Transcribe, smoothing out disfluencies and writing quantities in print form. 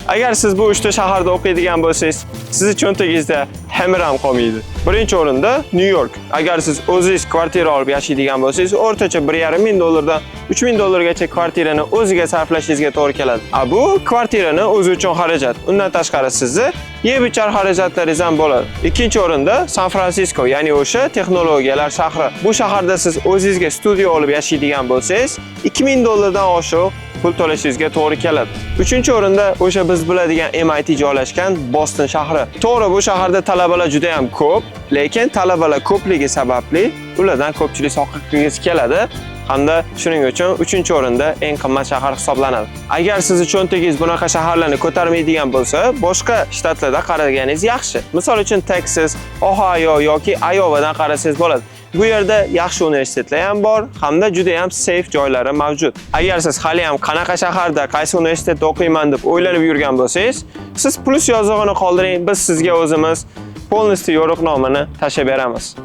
Agar siz bu 3 ta shaharda o'qiydigan bo'lsangiz, sizni cho'ntagingizda hamir ham qolmaydi. Birinchi o'rinda New York. Agar siz o'zingiz kvartira olib yashaydigan bo'lsangiz, o'rtacha 1,5 ming dollardan 3 ming dollargacha kvartirani o'ziga sarflashingizga to'g'ri keladi. Bu kvartirani o'zi uchun xarajat. Undan tashqari sizni yeb-ichar xarajatlaringiz ham bo'ladi. Ikkinchi o'rinda San Fransisko, ya'ni o'sha texnologiyalar shahri. Bu shaharda siz o'zingizga studiya olib yashaydigan bo'lsangiz, 2000 dollardan oshiq pul to'lashingizga to'g'ri keladi. Uchinchi o'rinda o'sha biz biladigan MIT joylashgan Boston shahri. To'g'ri, bu shaharda talabalar juda ham ko'p, lekin talabalar ko'pligi sababli ulardan ko'pchilik soqqiqligisi keladi. Hamda shuning uchun 3-o'rinda eng qimmat shahar hisoblanadi. Agar sizni cho'ntagingiz bunaqa shaharlarni ko'tarmaydigan bo'lsa, boshqa shtatlarda qaraganingiz yaxshi. Misol uchun Texas, Ohio yoki Iowadan qarasangiz bo'ladi. Bu yerda yaxshi universitetlar ham bor, hamda juda ham safe joylari mavjud. Agar siz hali ham qanaqa shaharda, qaysi universitetda o'qiyman deb o'ylanib yurgan bo'lsangiz, siz plus yozig'ini qoldiring, biz sizga o'zimiz polnosti yo'riqnomani tashab beramiz.